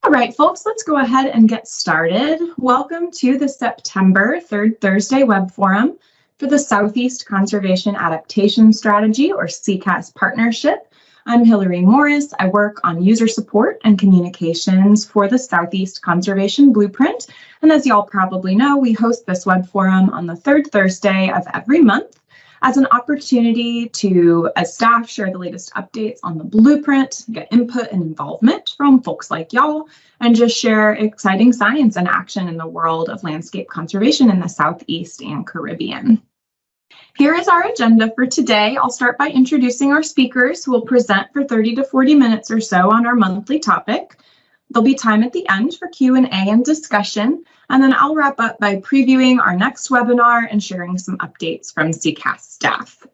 All right, folks, let's go ahead and get started. Welcome to the September 3rd Thursday Web Forum for the Southeast Conservation Adaptation Strategy, or SECAS Partnership. I'm Hillary Morris. I work on user support and communications for the Southeast Conservation Blueprint. And as y'all probably know, we host this web forum on the third Thursday of every month as an opportunity to, as staff, share the latest updates on the blueprint, get input and involvement from folks like y'all, and just share exciting science and action in the world of landscape conservation in the Southeast and Caribbean. Here is our agenda for today. I'll start by introducing our speakers who will present for 30 to 40 minutes or so on our monthly topic. There'll be time at the end for Q&A and discussion, and then I'll wrap up by previewing our next webinar and sharing some updates from SECAS staff.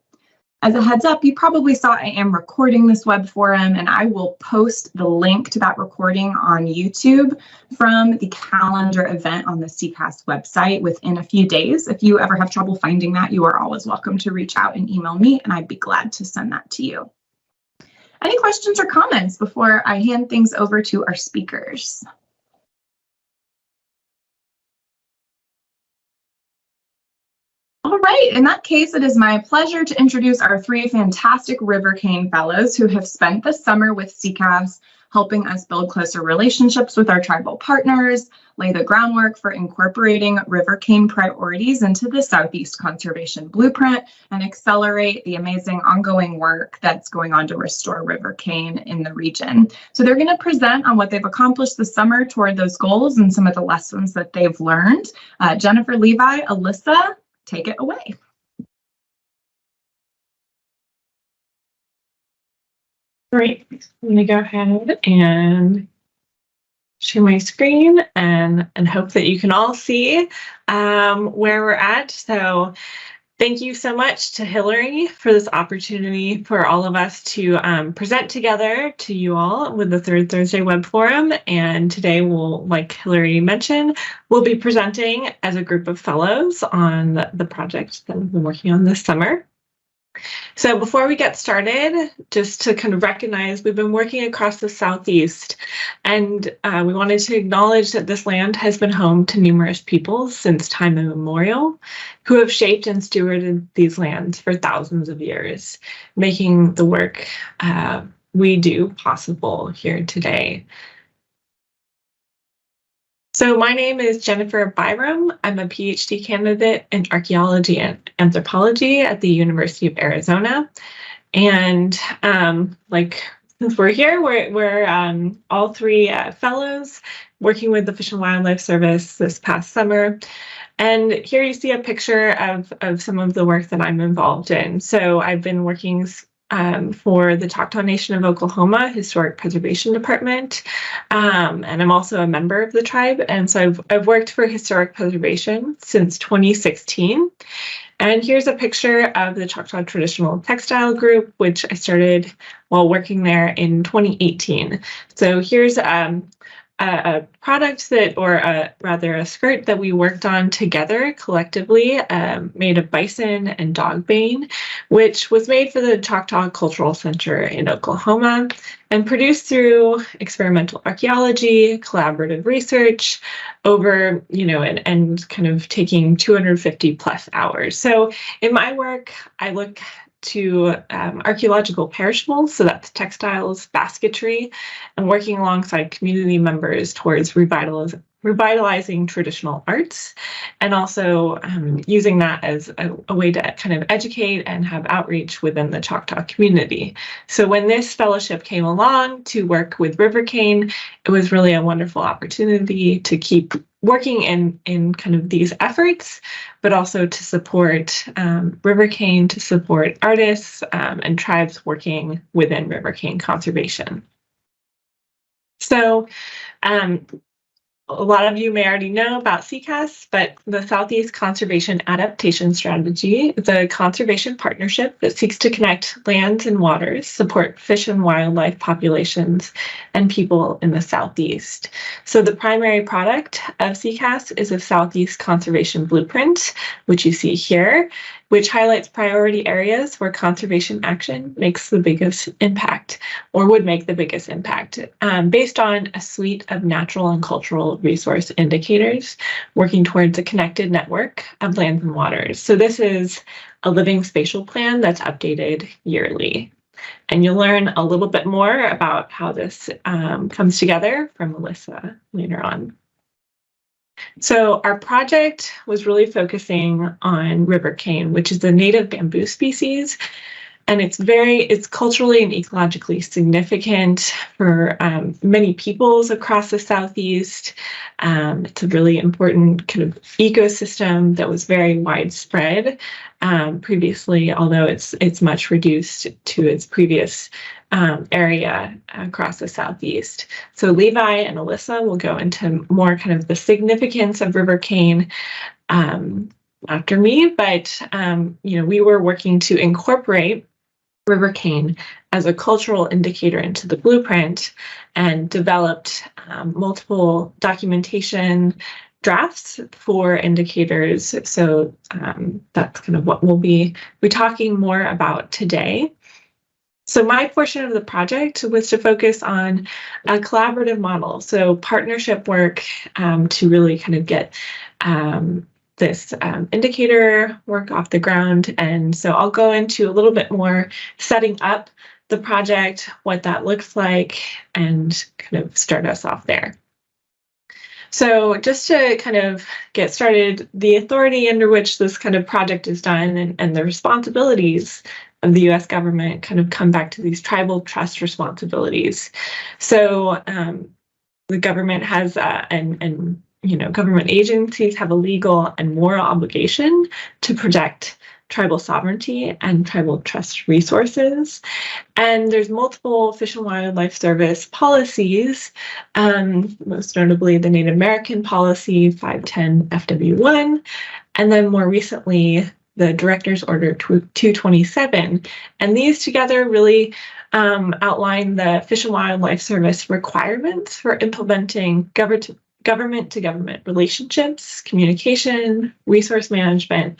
As a heads up, you probably saw I am recording this web forum, and I will post the link to that recording on YouTube from the calendar event on the SECAS website within a few days. If you ever have trouble finding that, you are always welcome to reach out and email me, and I'd be glad to send that to you. Any questions or comments before I hand things over to our speakers? All right, in that case, it is my pleasure to introduce our three fantastic Rivercane Fellows who have spent the summer with SECAS, helping us build closer relationships with our tribal partners, lay the groundwork for incorporating Rivercane priorities into the Southeast Conservation Blueprint, and accelerate the amazing ongoing work that's going on to restore Rivercane in the region. So they're going to present on what they've accomplished this summer toward those goals and some of the lessons that they've learned. Jennifer, Levi, Alyssa, take it away. Great. I'm going to go ahead and share my screen and hope that you can all see where we're at. So thank you so much to Hillary for this opportunity for all of us to present together to you all with the Third Thursday Web Forum. And today we'll, like Hillary mentioned, we'll be presenting as a group of fellows on the project that we've been working on this summer. So before we get started, just to kind of recognize, we've been working across the Southeast, and we wanted to acknowledge that this land has been home to numerous peoples since time immemorial, who have shaped and stewarded these lands for thousands of years, making the work we do possible here today. So my name is Jennifer Byram. I'm a PhD candidate in archaeology and anthropology at the University of Arizona. And since we're here, we're all three fellows working with the Fish and Wildlife Service this past summer. And here you see a picture of some of the work that I'm involved in. So I've been working for the Choctaw Nation of Oklahoma Historic Preservation Department, and I'm also a member of the tribe. And so I've worked for historic preservation since 2016. And here's a picture of the Choctaw Traditional Textile Group, which I started while working there in 2018. So here's a product rather a skirt that we worked on together collectively, made of bison and dog bane, which was made for the Choctaw Cultural Center in Oklahoma and produced through experimental archaeology, collaborative research over, and kind of taking 250 plus hours. So in my work, I look to archaeological perishables, so that's textiles, basketry, and working alongside community members towards revitalizing traditional arts, and also using that as a way to kind of educate and have outreach within the Choctaw community. So when this fellowship came along to work with Rivercane, it was really a wonderful opportunity to keep working in kind of these efforts, but also to support Rivercane, to support artists and tribes working within Rivercane conservation. So a lot of you may already know about SECAS, but the Southeast Conservation Adaptation Strategy is a conservation partnership that seeks to connect lands and waters, support fish and wildlife populations, and people in the Southeast. So the primary product of SECAS is a Southeast Conservation Blueprint, which you see here. which highlights priority areas where conservation action makes the biggest impact or would make the biggest impact based on a suite of natural and cultural resource indicators working towards a connected network of lands and waters. So this is a living spatial plan that's updated yearly. And you'll learn a little bit more about how this comes together from Alyssa later on. So our project was really focusing on rivercane, which is a native bamboo species. And it's culturally and ecologically significant for many peoples across the Southeast. It's a really important kind of ecosystem that was very widespread previously, although it's much reduced to its previous area across the Southeast. So Levi and Alyssa will go into more kind of the significance of rivercane after me, but we were working to incorporate rivercane as a cultural indicator into the blueprint and developed multiple documentation drafts for indicators. So that's kind of what we'll be talking more about today. So my portion of the project was to focus on a collaborative model, so partnership work to really kind of get this indicator work off the ground. And so I'll go into a little bit more setting up the project, what that looks like, and kind of start us off there. So just to kind of get started, the authority under which this kind of project is done and the responsibilities of the U.S. government kind of come back to these tribal trust responsibilities. So the government has government agencies have a legal and moral obligation to protect tribal sovereignty and tribal trust resources. And there's multiple Fish and Wildlife Service policies, most notably the Native American Policy 510 FW1, and then more recently, the Director's Order 227. And these together really outline the Fish and Wildlife Service requirements for implementing government-to-government relationships, communication, resource management,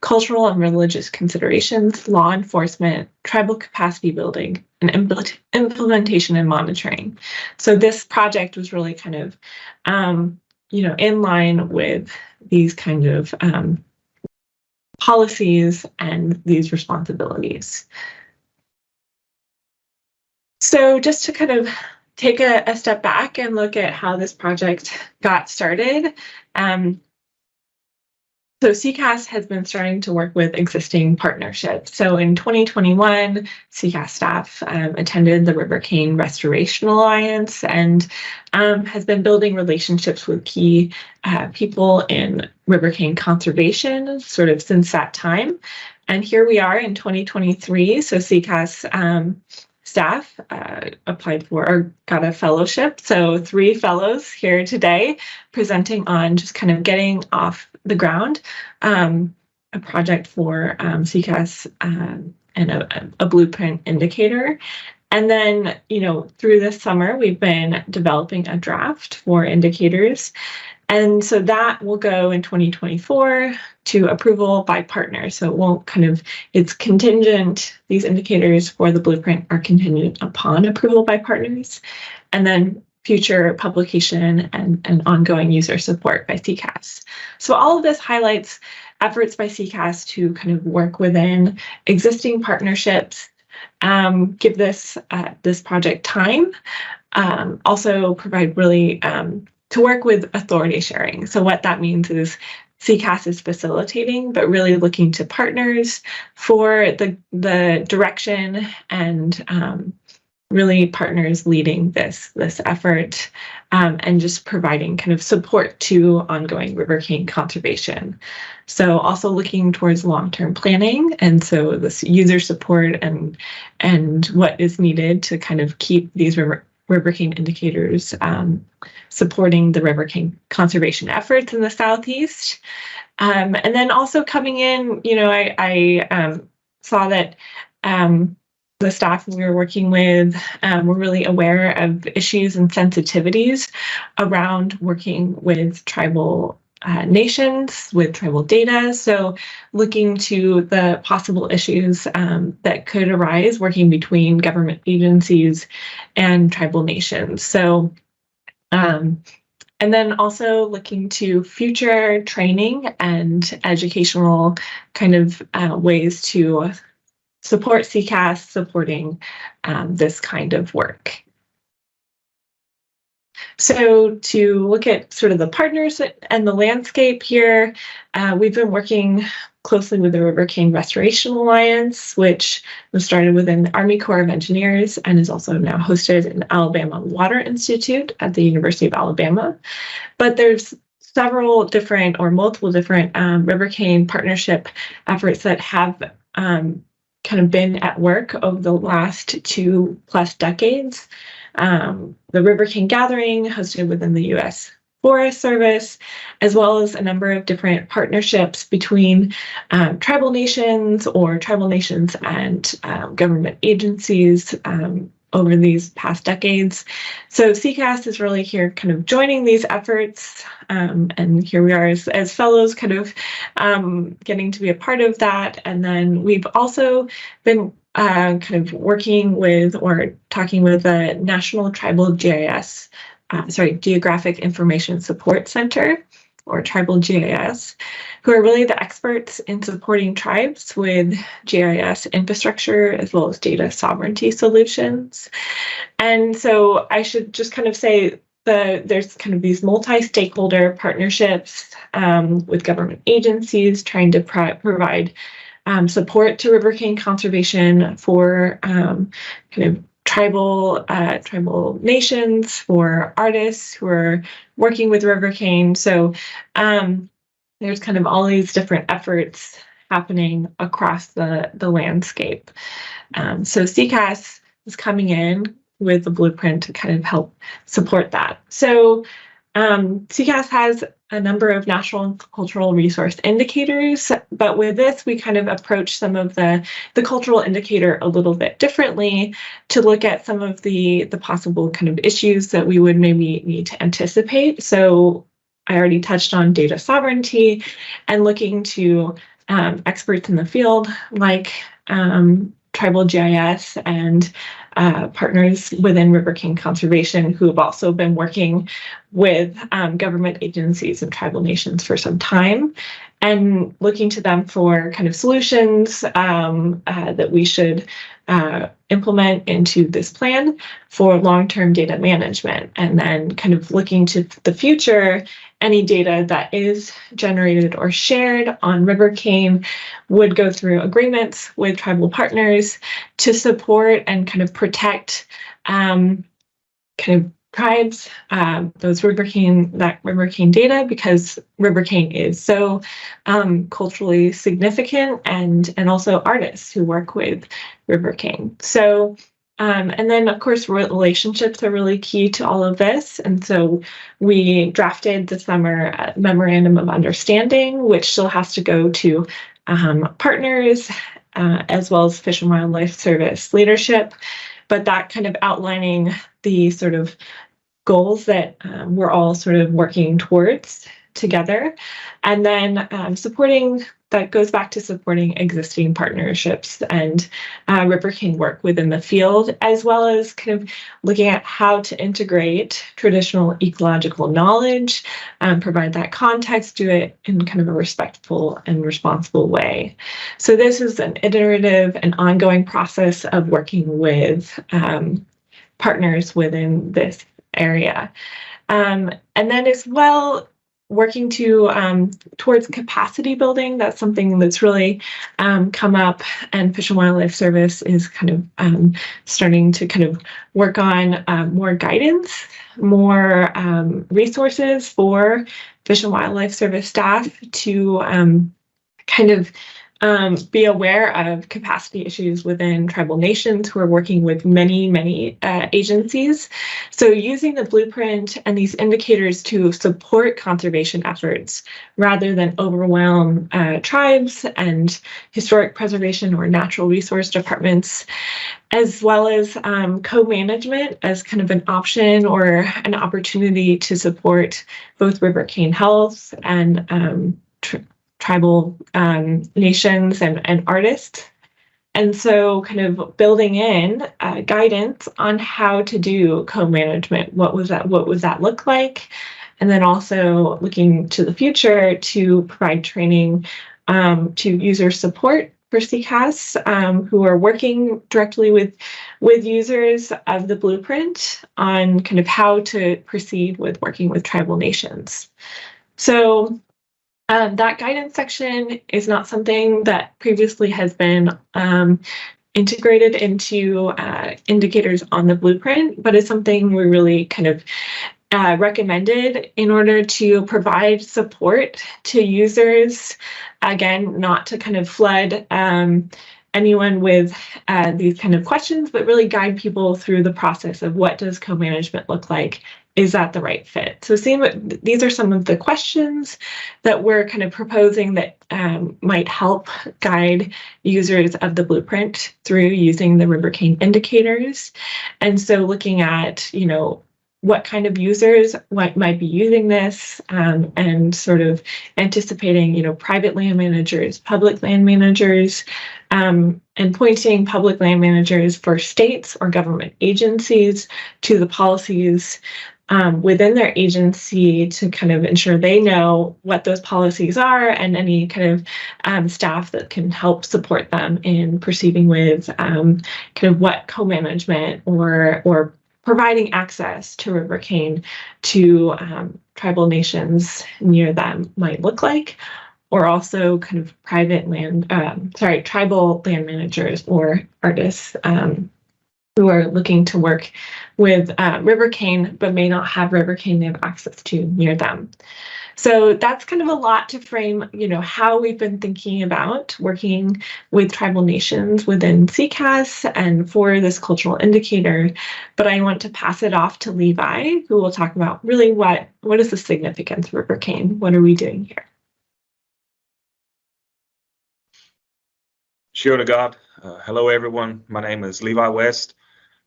cultural and religious considerations, law enforcement, tribal capacity building, and implementation and monitoring. So this project was really kind of, in line with these kind of policies and these responsibilities. So just to kind of take a step back and look at how this project got started. So SECAS has been starting to work with existing partnerships. So in 2021, SECAS staff attended the Rivercane Restoration Alliance and has been building relationships with key people in rivercane conservation sort of since that time. And here we are in 2023. So SECAS staff applied for or got a fellowship. So 3 fellows here today presenting on just kind of getting off the ground a project for SECAS and a blueprint indicator. And then, through this summer, we've been developing a draft for indicators. And so that will go in 2024 to approval by partners. So it won't it's contingent. These indicators for the blueprint are contingent upon approval by partners. And then future publication and ongoing user support by SECAS. So all of this highlights efforts by SECAS to kind of work within existing partnerships, give this project time, also provide really to work with authority sharing. So what that means is SECAS is facilitating, but really looking to partners for the direction and really partners leading this effort and just providing kind of support to ongoing rivercane conservation. So also looking towards long-term planning, and so this user support and what is needed to kind of keep these rivercane indicators supporting the rivercane conservation efforts in the Southeast. And then also coming in, I saw that the staff we were working with were really aware of issues and sensitivities around working with tribal nations with tribal data. So looking to the possible issues that could arise working between government agencies and tribal nations. So, and then also looking to future training and educational kind of ways to support SECAS supporting this kind of work. So to look at sort of the partners and the landscape here, we've been working closely with the Rivercane Restoration Alliance, which was started within the Army Corps of Engineers and is also now hosted in Alabama Water Institute at the University of Alabama. But there's several different or multiple different Rivercane partnership efforts that have kind of been at work over the last 2+ decades. The Rivercane Gathering, hosted within the U.S. Forest Service, as well as a number of different partnerships between tribal nations or tribal nations and government agencies over these past decades. So SECAS is really here kind of joining these efforts, and here we are as fellows kind of getting to be a part of that. And then we've also been kind of working with or talking with the National Tribal Geographic Information Support Center, or Tribal GIS, who are really the experts in supporting tribes with GIS infrastructure as well as data sovereignty solutions. And so I should just kind of say there's kind of these multi-stakeholder partnerships with government agencies trying to provide support to rivercane conservation for kind of tribal nations, for artists who are working with rivercane. So there's kind of all these different efforts happening across the landscape. So SECAS is coming in with the blueprint to kind of help support that. So SECAS has a number of national cultural resource indicators, but with this, we kind of approach some of the cultural indicator a little bit differently to look at some of the possible kind of issues that we would maybe need to anticipate. So I already touched on data sovereignty and looking to experts in the field like Tribal GIS and partners within rivercane conservation who have also been working with government agencies and tribal nations for some time, and looking to them for kind of solutions that we should implement into this plan for long-term data management. And then kind of looking to the future, any data that is generated or shared on rivercane would go through agreements with tribal partners to support and kind of protect kind of tribes, those rivercane data, because rivercane is so culturally significant, and also artists who work with rivercane. So and then, of course, relationships are really key to all of this. And so we drafted the summer memorandum of understanding, which still has to go to partners as well as Fish and Wildlife Service leadership. But that kind of outlining the sort of goals that we're all sort of working towards together. And then that goes back to supporting existing partnerships and rivercane work within the field, as well as kind of looking at how to integrate traditional ecological knowledge, provide that context, do it in kind of a respectful and responsible way. So this is an iterative and ongoing process of working with partners within this area. And then as well, working towards capacity building. That's something that's really come up, and Fish and Wildlife Service is kind of starting to kind of work on more guidance, more resources for Fish and Wildlife Service staff to kind of be aware of capacity issues within tribal nations who are working with many agencies. So using the blueprint and these indicators to support conservation efforts rather than overwhelm tribes and historic preservation or natural resource departments, as well as co-management as kind of an option or an opportunity to support both rivercane health and tribal nations and artists. And so kind of building in guidance on how to do co-management. What was that look like? And then also looking to the future to provide training to user support for SECAS who are working directly with users of the blueprint on kind of how to proceed with working with tribal nations. So that guidance section is not something that previously has been integrated into indicators on the blueprint, but it's something we really kind of recommended in order to provide support to users, again, not to kind of flood anyone with these kind of questions, but really guide people through the process of what does co-management look like? Is that the right fit? So these are some of the questions that we're kind of proposing that might help guide users of the blueprint through using the Rivercane indicators. And so looking at, what kind of users might be using this and sort of anticipating, private land managers, public land managers, and pointing public land managers for states or government agencies to the policies within their agency to kind of ensure they know what those policies are and any kind of staff that can help support them in proceeding with kind of what co-management or providing access to rivercane to tribal nations near them might look like, or also kind of tribal land managers or artists who are looking to work with rivercane but may not have rivercane they have access to near them. So that's kind of a lot to frame, how we've been thinking about working with tribal nations within SECAS and for this cultural indicator. But I want to pass it off to Levi, who will talk about really what is the significance of rivercane? What are we doing here? Sure to God. Hello, everyone. My name is Levi West.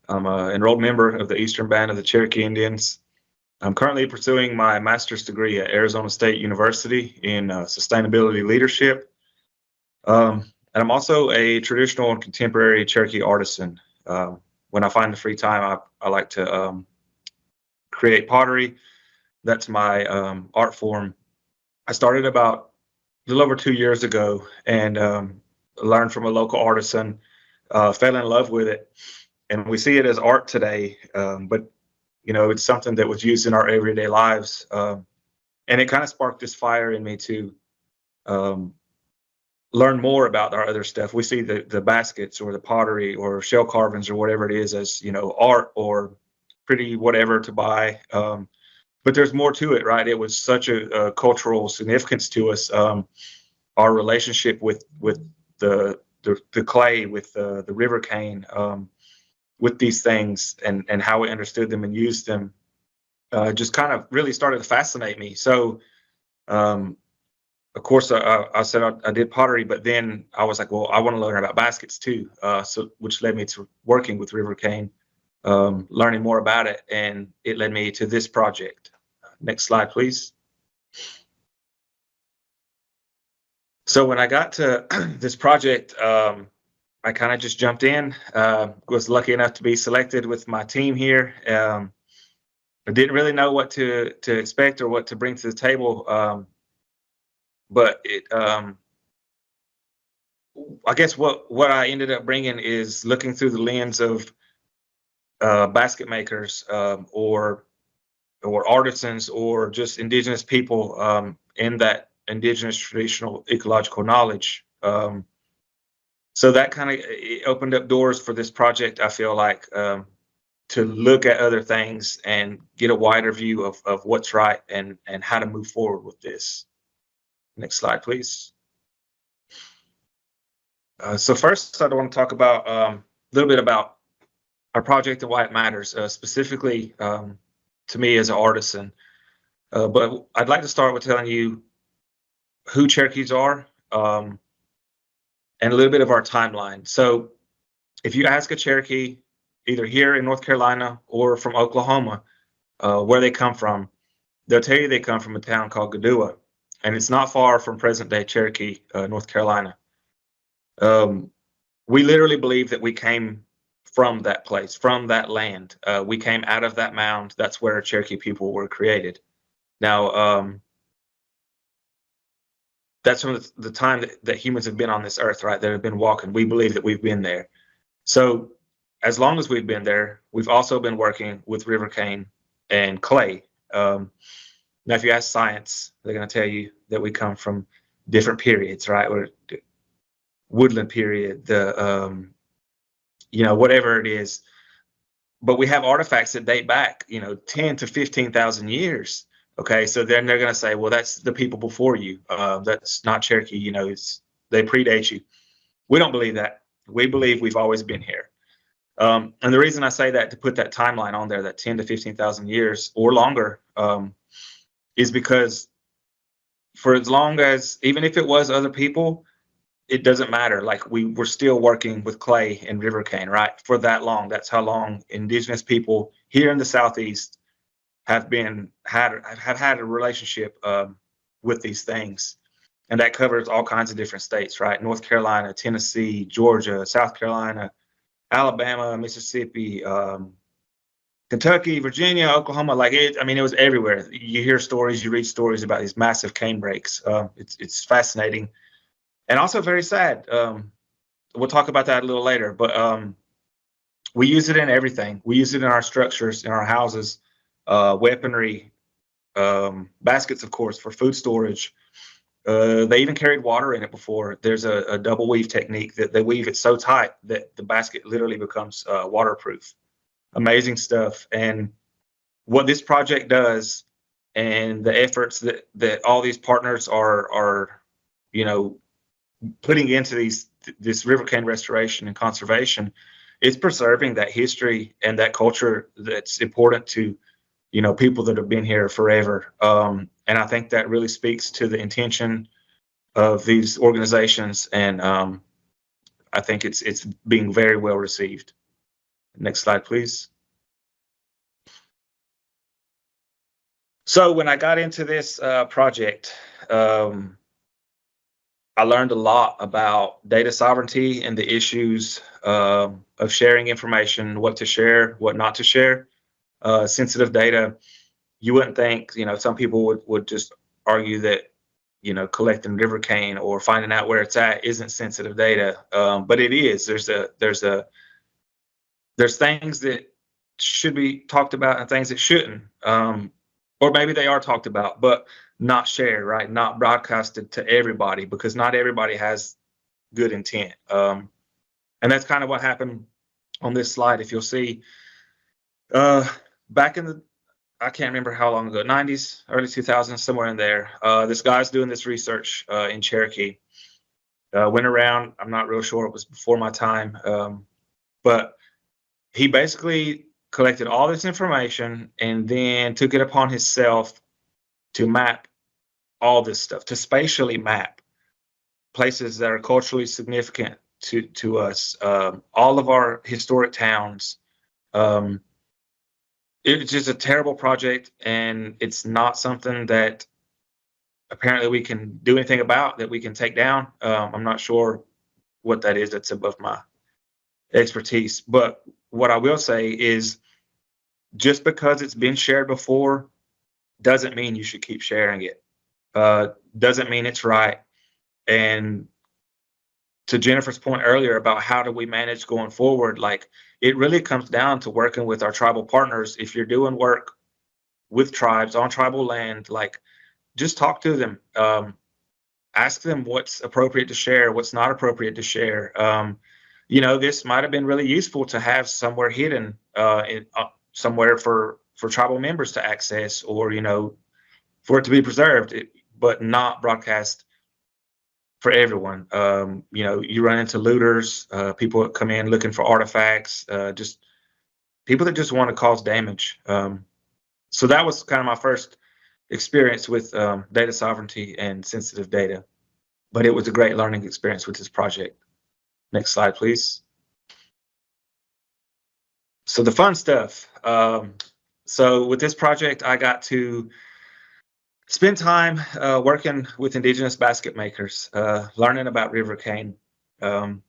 I'm an enrolled member of the Eastern Band of the Cherokee Indians. I'm currently pursuing my master's degree at Arizona State University in sustainability leadership. And I'm also a traditional and contemporary Cherokee artisan. When I find the free time, I like to create pottery. That's my art form. I started about a little over 2 years ago and learned from a local artisan, fell in love with it. And we see it as art today, but it's something that was used in our everyday lives. And it kind of sparked this fire in me to learn more about our other stuff. We see the baskets or the pottery or shell carvings or whatever it is as, art or pretty whatever to buy. But there's more to it, right? It was such a cultural significance to us. Our relationship with the clay, with the river cane, with these things and how we understood them and used them just kind of really started to fascinate me. So, of course, I said I did pottery, but then I was like, well, I want to learn about baskets too. Which led me to working with rivercane, learning more about it, and it led me to this project. Next slide, please. So when I got to this project, I kind of just jumped in, was lucky enough to be selected with my team here. I didn't really know what to expect or what to bring to the table. But I guess what I ended up bringing is looking through the lens of basket makers or artisans or just indigenous people in that indigenous traditional ecological knowledge. So that kind of opened up doors for this project, I feel like, to look at other things and get a wider view of what's right and how to move forward with this. Next slide, please. So first, I want to talk about a little bit about our project and why it matters, specifically to me as an artisan. But I'd like to start with telling you who Cherokees are and a little bit of our timeline. So if you ask a Cherokee, either here in North Carolina or from Oklahoma, where they come from, they'll tell you they come from a town called Gadua, and it's not far from present-day Cherokee, North Carolina. We literally believe that we came from that place, from that land. We came out of that mound. That's where Cherokee people were created. Now, that's from the time that humans have been on this earth, right? That have been walking. We believe that we've been there. So as long as we've been there, we've also been working with rivercane and clay. Now, if you ask science, they're going to tell you that we come from different periods, right? Or woodland period, the whatever it is. But we have artifacts that date back, 10 to 15,000 years. Okay, so then they're going to say, well, that's the people before you. That's not Cherokee. They predate you. We don't believe that. We believe we've always been here. And the reason I say that, to put that timeline on there, that 10 to 15,000 years or longer, is because for as long as, even if it was other people, it doesn't matter. Like, we were still working with clay and rivercane, right? For that long. That's how long indigenous people here in the Southeast have had a relationship with these things. And that covers all kinds of different states, right? North Carolina, Tennessee, Georgia, South Carolina, Alabama, Mississippi, Kentucky, Virginia, Oklahoma. It was everywhere. You hear stories, you read stories about these massive cane breaks. It's fascinating and also very sad. We'll talk about that a little later, but we use it in everything. We use it in our structures, in our houses, weaponry, baskets, of course, for food storage. They even carried water in it before. There's a double weave technique that they weave it so tight that the basket literally becomes waterproof. Amazing stuff. And what this project does, and the efforts that all these partners are putting into this rivercane restoration and conservation, is preserving that history and that culture that's important to people that have been here forever. And I think that really speaks to the intention of these organizations. And I think it's being very well received. Next slide, please. So when I got into this project, I learned a lot about data sovereignty and the issues of sharing information, what to share, what not to share. Sensitive data, you wouldn't think, some people would just argue that, collecting rivercane or finding out where it's at isn't sensitive data, but it is. There's things that should be talked about and things that shouldn't, or maybe they are talked about, but not shared, right? Not broadcasted to everybody, because not everybody has good intent. And that's kind of what happened on this slide. If you'll see, back in I can't remember how long ago, 90s, early 2000s, somewhere in there, this guy's doing this research in Cherokee. Went around, I'm not real sure, it was before my time, but he basically collected all this information and then took it upon himself to map all this stuff, to spatially map places that are culturally significant to us, all of our historic towns. It's just a terrible project, and it's not something that apparently we can do anything about, that we can take down. I'm not sure what that is. That's above my expertise. But what I will say is, just because it's been shared before doesn't mean you should keep sharing it. Doesn't mean it's right. And to Jennifer's point earlier about how do we manage going forward, it really comes down to working with our tribal partners. If you're doing work with tribes on tribal land, just talk to them. Ask them what's appropriate to share, what's not appropriate to share. This might have been really useful to have somewhere hidden, somewhere for tribal members to access, or for it to be preserved, but not broadcast for everyone. You know, you run into looters, people that come in looking for artifacts, just people that just want to cause damage. So that was kind of my first experience with data sovereignty and sensitive data, but it was a great learning experience with this project. Next slide, please. So the fun stuff. So with this project, I got to spend time working with indigenous basket makers, learning about rivercane, and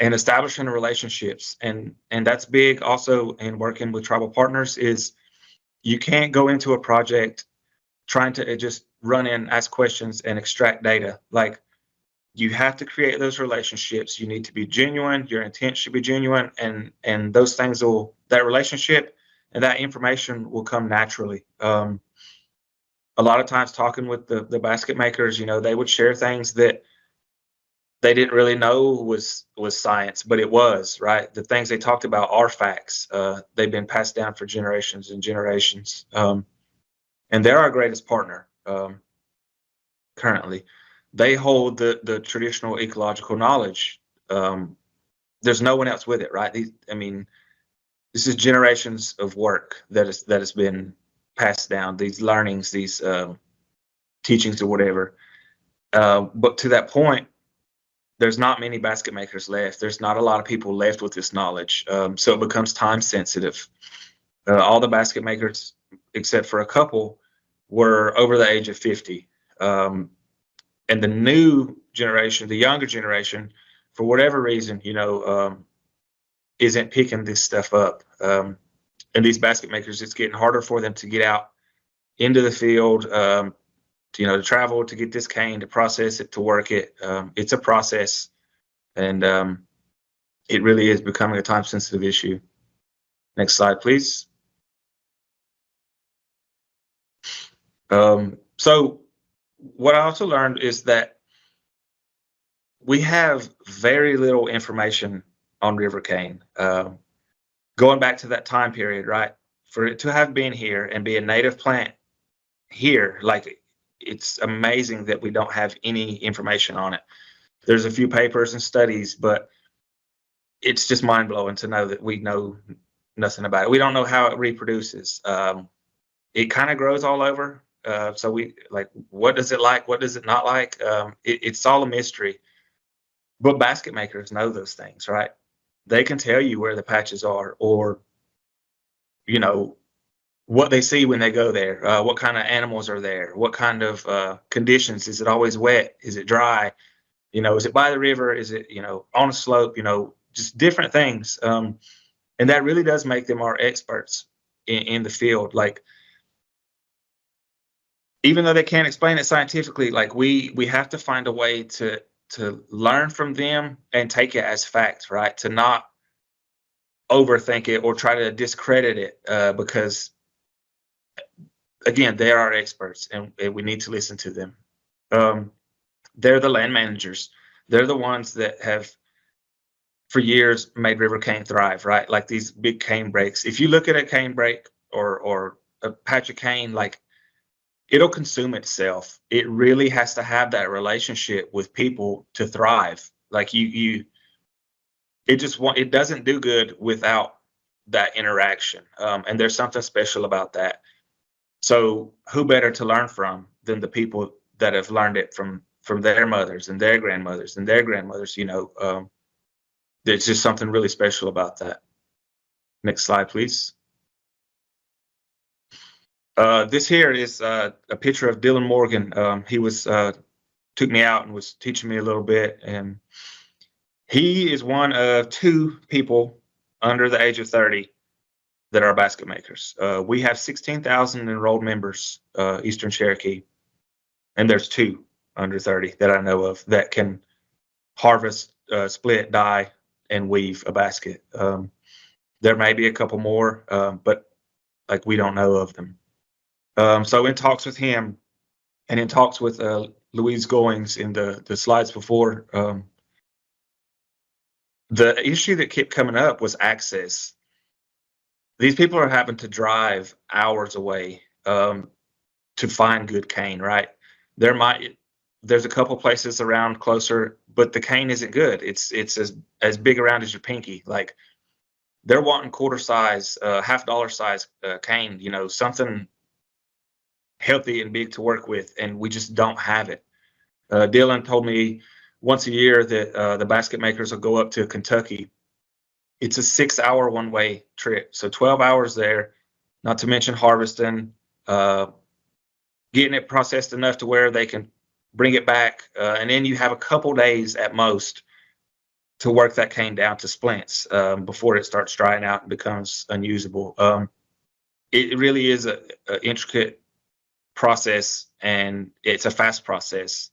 establishing relationships. And that's big also in working with tribal partners is you can't go into a project trying to just run in, ask questions, and extract data. Like, you have to create those relationships. You need to be genuine. Your intent should be genuine, and those things that relationship and that information will come naturally. A lot of times talking with the basket makers, you know, they would share things that they didn't really know was science, but it was, right? The things they talked about are facts. They've been passed down for generations and generations. And they're our greatest partner currently. They hold the traditional ecological knowledge. There's no one else with it, right? I mean, this is generations of work that has been passed down. These learnings, these teachings, or whatever. But to that point, there's not many basket makers left. There's not a lot of people left with this knowledge, so it becomes time sensitive. All the basket makers, except for a couple, were over the age of 50. And the new generation, the younger generation, for whatever reason, you know, isn't picking this stuff up. And these basket makers, it's getting harder for them to get out into the field, you know, to travel, to get this cane, to process it, to work it. It's a process, and it really is becoming a time-sensitive issue. Next slide, please. So what I also learned is that we have very little information on rivercane. Going back to that time period, right? For it to have been here and be a native plant here, like, it's amazing that we don't have any information on it. There's a few papers and studies, but it's just mind-blowing to know that we know nothing about it. We don't know how it reproduces. It kind of grows all over. So we, like, what does it like? What does it not like? It's all a mystery. But basket makers know those things, right? They can tell you where the patches are, or, you know, what they see when they go there, what kind of animals are there, what kind of conditions. Is it always wet? Is it dry? You know, is it by the river? Is it, you know, on a slope? You know, just different things. And that really does make them our experts in the field. Like, even though they can't explain it scientifically, like, we have to find a way to learn from them and take it as fact, right? To not overthink it or try to discredit it, because, again, they are our experts, and we need to listen to them. They're the land managers. They're the ones that have, for years, made rivercane thrive, right? Like these big cane breaks. If you look at a cane break or a patch of cane, like, it'll consume itself. It really has to have that relationship with people to thrive. Like, it doesn't do good without that interaction. And there's something special about that. So who better to learn from than the people that have learned it from their mothers and their grandmothers and their grandmothers? You know, there's just something really special about that. Next slide, please. This here is a picture of Dylan Morgan. He was took me out and was teaching me a little bit, and he is one of two people under the age of 30 that are basket makers. We have 16,000 enrolled members, Eastern Cherokee, and there's two under 30 that I know of that can harvest, split, dye, and weave a basket. There may be a couple more, but, like, we don't know of them. So in talks with him, and in talks with Louise Goings in the slides before, the issue that kept coming up was access. These people are having to drive hours away to find good cane, right? there's a couple places around closer, but the cane isn't good. It's as big around as your pinky. Like, they're wanting quarter size, $half size cane, you know, something healthy and big to work with, and we just don't have it. Dylan told me once a year that the basket makers will go up to Kentucky. It's a 6-hour one-way trip, so 12 hours there, not to mention harvesting, getting it processed enough to where they can bring it back, and then you have a couple days at most to work that cane down to splints before it starts drying out and becomes unusable. It really is an intricate process, and it's a fast process.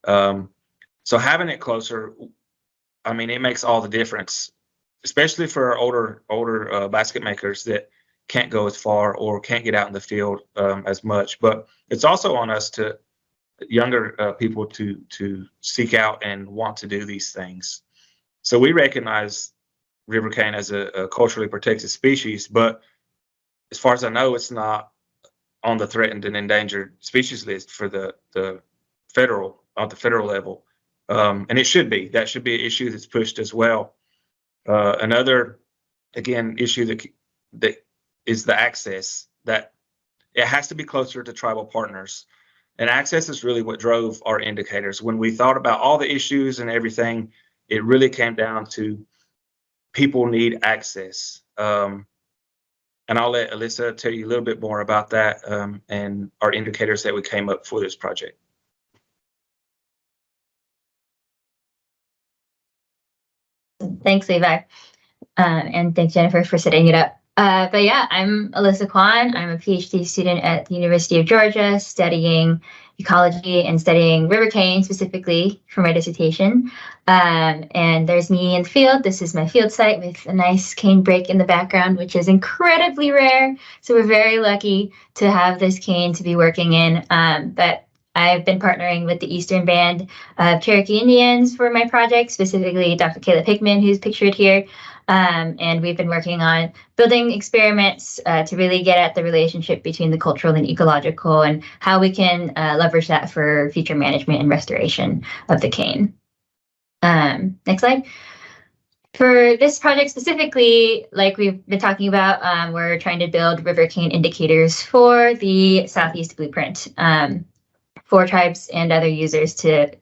So having it closer, I mean, it makes all the difference, especially for our older basket makers that can't go as far or can't get out in the field as much. But it's also on us, to younger people, to seek out and want to do these things. So we recognize river cane as a culturally protected species, but as far as I know, it's not on the threatened and endangered species list for the federal level. And it should be. That should be an issue that's pushed as well. Another, again, issue that is the access, that it has to be closer to tribal partners. And access is really what drove our indicators. When we thought about all the issues and everything, it really came down to people need access. And I'll let Alyssa tell you a little bit more about that and our indicators that we came up for this project. Thanks, Levi. And thanks, Jennifer, for setting it up. But yeah, I'm Alyssa Quan. I'm a PhD student at the University of Georgia, studying ecology and studying river cane specifically for my dissertation. And there's me in the field. This is my field site with a nice cane break in the background, which is incredibly rare. So we're very lucky to have this cane to be working in. But I've been partnering with the Eastern Band of Cherokee Indians for my project, specifically Dr. Caleb Hickman, who's pictured here. And we've been working on building experiments to really get at the relationship between the cultural and ecological, and how we can leverage that for future management and restoration of the cane. Next slide. For this project specifically, like we've been talking about, we're trying to build river cane indicators for the Southeast Blueprint for tribes and other users to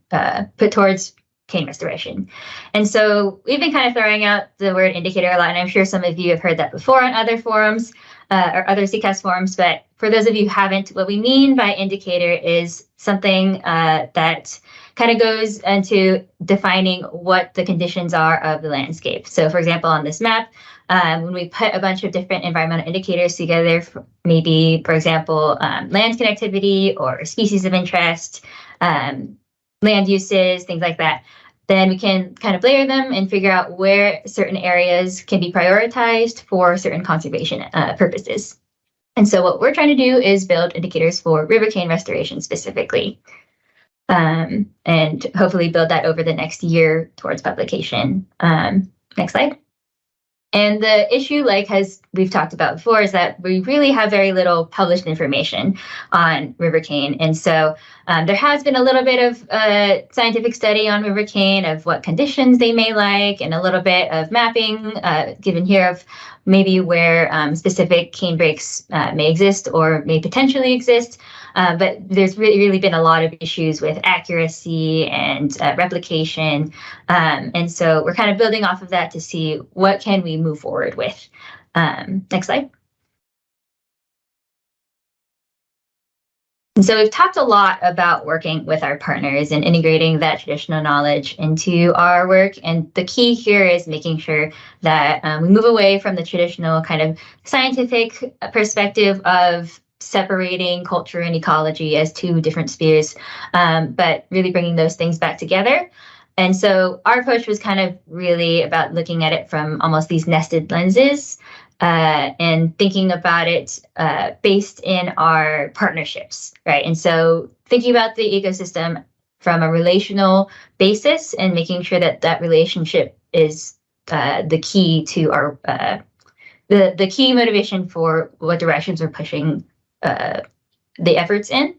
put towards cane restoration. And so we've been kind of throwing out the word indicator a lot, and I'm sure some of you have heard that before on other forums or other SECAS forums, but for those of you who haven't, what we mean by indicator is something that kind of goes into defining what the conditions are of the landscape. So for example, on this map, when we put a bunch of different environmental indicators together, maybe, for example, land connectivity or species of interest, land uses, things like that, then we can kind of layer them and figure out where certain areas can be prioritized for certain conservation purposes. And so what we're trying to do is build indicators for river cane restoration specifically, and hopefully build that over the next year towards publication. Next slide. And the issue, like as we've talked about before, is that we really have very little published information on river cane. And so there has been a little bit of scientific study on river cane, of what conditions they may like, and a little bit of mapping given here of maybe where specific cane breaks may exist or may potentially exist. But there's really been a lot of issues with accuracy and replication. And so we're kind of building off of that to see what can we move forward with. Next slide. And so we've talked a lot about working with our partners and integrating that traditional knowledge into our work. And the key here is making sure that we move away from the traditional kind of scientific perspective of separating culture and ecology as two different spheres, but really bringing those things back together. And so our approach was kind of really about looking at it from almost these nested lenses and thinking about it based in our partnerships, right? And so thinking about the ecosystem from a relational basis and making sure that that relationship is the key to our the key motivation for what directions we're pushing the efforts in.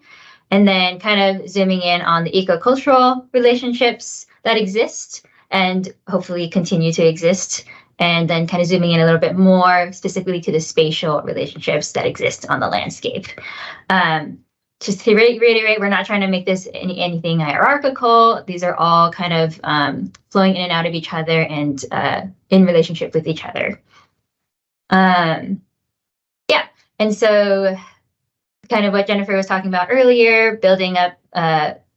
And then kind of zooming in on the ecocultural relationships that exist and hopefully continue to exist. And then kind of zooming in a little bit more specifically to the spatial relationships that exist on the landscape. Just to reiterate, we're not trying to make this anything hierarchical. These are all kind of flowing in and out of each other and in relationship with each other. Yeah, and so kind of what Jennifer was talking about earlier, building up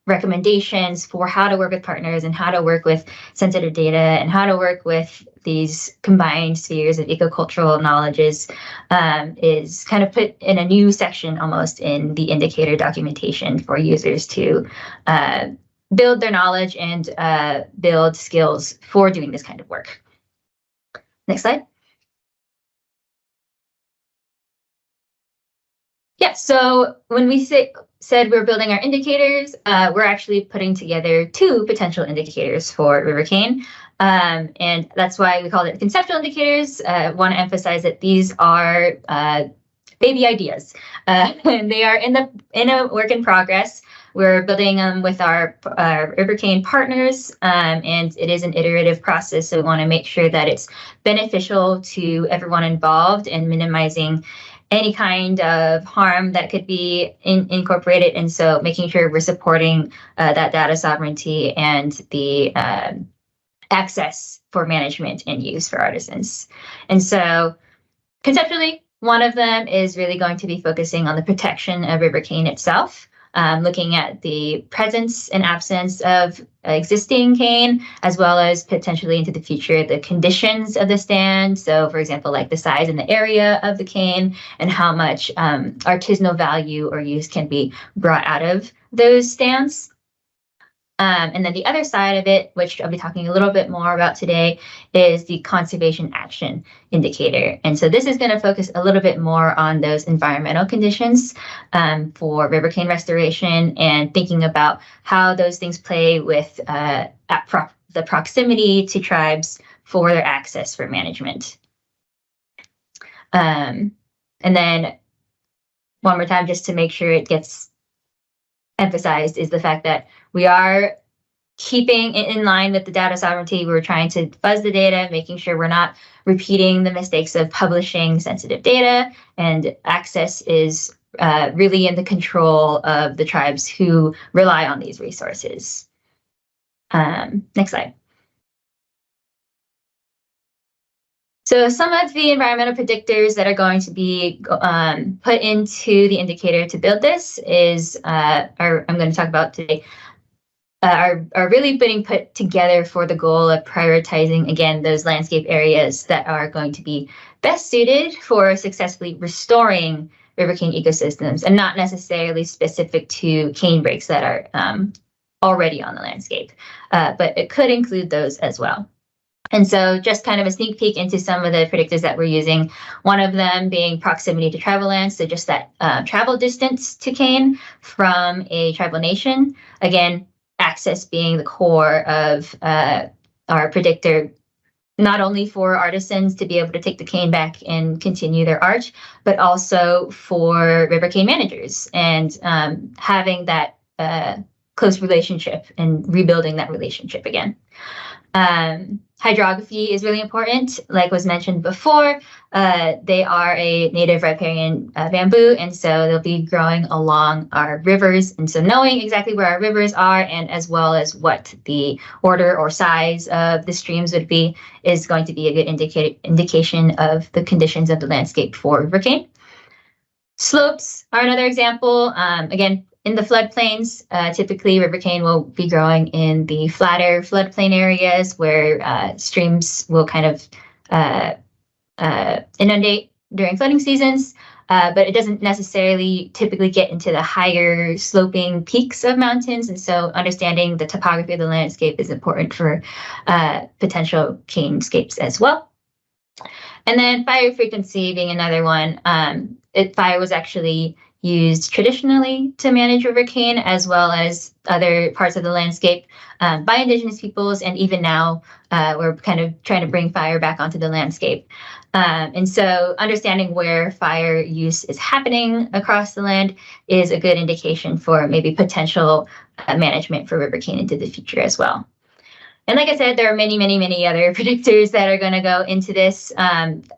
recommendations for how to work with partners and how to work with sensitive data and how to work with these combined spheres of ecocultural knowledges is kind of put in a new section almost in the indicator documentation for users to build their knowledge and build skills for doing this kind of work. Next slide. Yeah, so when we said we're building our indicators, we're actually putting together 2 potential indicators for Rivercane. And that's why we call it conceptual indicators. I want to emphasize that these are baby ideas. And they are in a work in progress. We're building them with our Rivercane partners, and it is an iterative process. So we want to make sure that it's beneficial to everyone involved and minimizing any kind of harm that could be incorporated. And so making sure we're supporting that data sovereignty and the access for management and use for artisans. And so conceptually, one of them is really going to be focusing on the protection of Rivercane itself, looking at the presence and absence of existing cane, as well as potentially into the future, the conditions of the stand. So for example, like the size and the area of the cane and how much artisanal value or use can be brought out of those stands. And then the other side of it, which I'll be talking a little bit more about today, is the conservation action indicator. And so this is going to focus a little bit more on those environmental conditions for rivercane restoration and thinking about how those things play with the proximity to tribes for their access for management. And then one more time, just to make sure it gets emphasized, is the fact that we are keeping it in line with the data sovereignty. We're trying to fuzz the data, making sure we're not repeating the mistakes of publishing sensitive data, and access is really in the control of the tribes who rely on these resources. Next slide. So some of the environmental predictors that are going to be put into the indicator to build this is, I'm going to talk about today, are really being put together for the goal of prioritizing, again, those landscape areas that are going to be best suited for successfully restoring rivercane ecosystems and not necessarily specific to cane breaks that are already on the landscape, but it could include those as well. And so just kind of a sneak peek into some of the predictors that we're using, one of them being proximity to tribal lands, so just that travel distance to cane from a tribal nation. Again, access being the core of our predictor, not only for artisans to be able to take the cane back and continue their art, but also for rivercane managers and having that close relationship and rebuilding that relationship again. Hydrography is really important. Like was mentioned before, they are a native riparian bamboo, and so they'll be growing along our rivers. And so knowing exactly where our rivers are, and as well as what the order or size of the streams would be, is going to be a good indication of the conditions of the landscape for rivercane. Slopes are another example. Again, in the floodplains, typically rivercane will be growing in the flatter floodplain areas where streams will kind of inundate during flooding seasons, but it doesn't necessarily typically get into the higher sloping peaks of mountains. And so understanding the topography of the landscape is important for potential canescapes as well. And then fire frequency being another one. Fire was actually used traditionally to manage rivercane, as well as other parts of the landscape by Indigenous peoples. And even now, we're kind of trying to bring fire back onto the landscape. And so understanding where fire use is happening across the land is a good indication for maybe potential management for Rivercane into the future as well. And like I said, there are many, many, many other predictors that are going to go into this,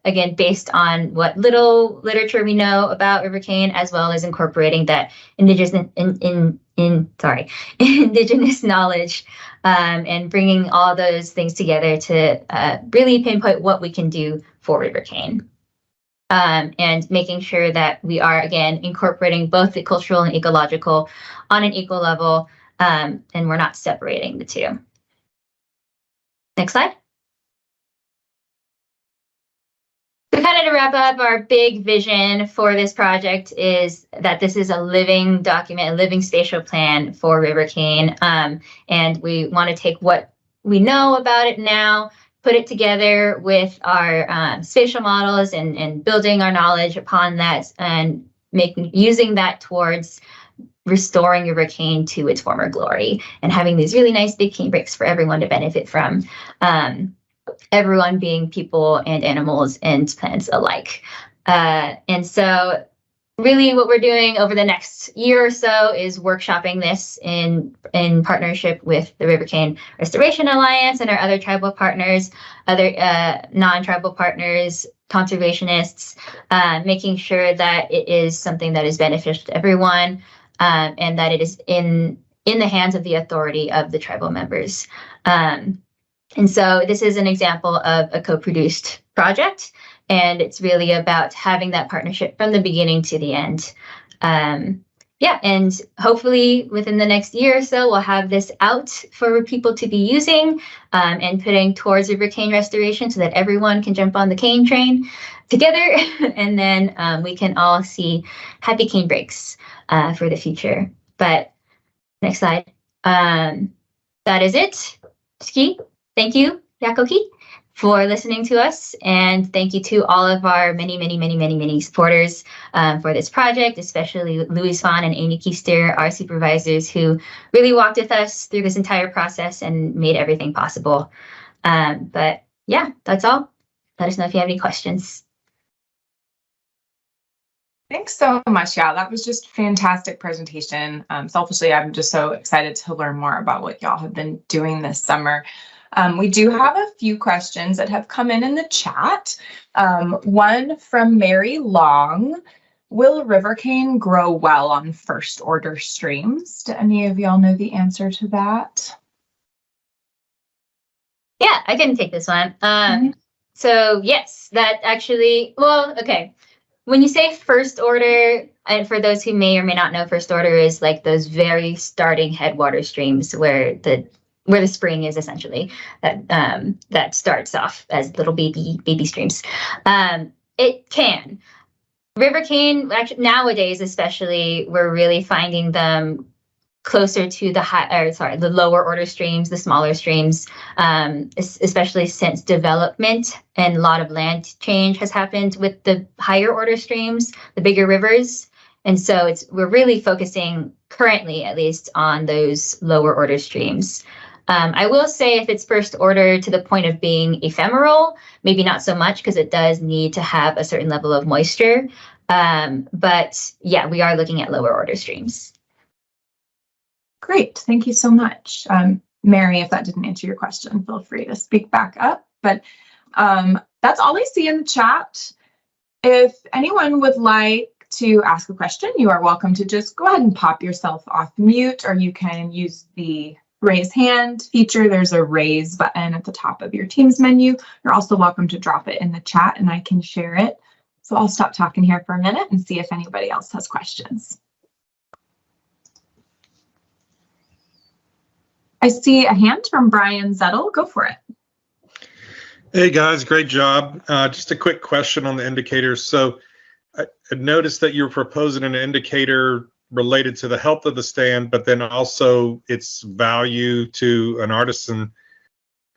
again, based on what little literature we know about Rivercane, as well as incorporating that indigenous knowledge and bringing all those things together to really pinpoint what we can do for Rivercane. And making sure that we are, again, incorporating both the cultural and ecological on an equal level, and we're not separating the two. Next slide. So kind of to wrap up, our big vision for this project is that this is a living document, a living spatial plan for Rivercane. And we want to take what we know about it now, put it together with our spatial models and building our knowledge upon that and using that towards restoring Rivercane to its former glory and having these really nice big cane breaks for everyone to benefit from, everyone being people and animals and plants alike. And so really what we're doing over the next year or so is workshopping this in partnership with the Rivercane Restoration Alliance and our other tribal partners, other non-tribal partners, conservationists, making sure that it is something that is beneficial to everyone, and that it is in the hands of the authority of the tribal members. And so this is an example of a co-produced project, and it's really about having that partnership from the beginning to the end. Yeah, and hopefully within the next year or so, we'll have this out for people to be using and putting towards Rivercane restoration so that everyone can jump on the cane train together, and then we can all see happy cane breaks for the future. But next slide. That is it. Ski. Thank you, Yakoki, for listening to us. And thank you to all of our many supporters for this project, especially Louis Quan and Amy Keister, our supervisors, who really walked with us through this entire process and made everything possible. But yeah, that's all. Let us know if you have any questions. Thanks so much. Yeah, that was just a fantastic presentation. Selfishly, I'm just so excited to learn more about what y'all have been doing this summer. We do have a few questions that have come in the chat. One from Mary Long. Will Rivercane grow well on first order streams? Do any of y'all know the answer to that? Yeah, I can take this one. So yes, that actually, well, okay. When you say first order, and for those who may or may not know, first order is like those very starting headwater streams where the spring is essentially that starts off as little baby streams. It can. Rivercane, actually nowadays especially, we're really finding them closer to the lower order streams, the smaller streams, especially since development and a lot of land change has happened with the higher order streams, the bigger rivers. And so we're really focusing currently, at least, on those lower order streams. I will say if it's first order to the point of being ephemeral, maybe not so much because it does need to have a certain level of moisture. But yeah, we are looking at lower order streams. Great, thank you so much. Mary, if that didn't answer your question, feel free to speak back up. But that's all I see in the chat. If anyone would like to ask a question, you are welcome to just go ahead and pop yourself off mute, or you can use the raise hand feature. There's a raise button at the top of your Teams menu. You're also welcome to drop it in the chat and I can share it. So I'll stop talking here for a minute and see if anybody else has questions. I see a hand from Brian Zettel. Go for it. Hey guys, great job. Just a quick question on the indicators. So I noticed that you're proposing an indicator related to the health of the stand, but then also its value to an artisan.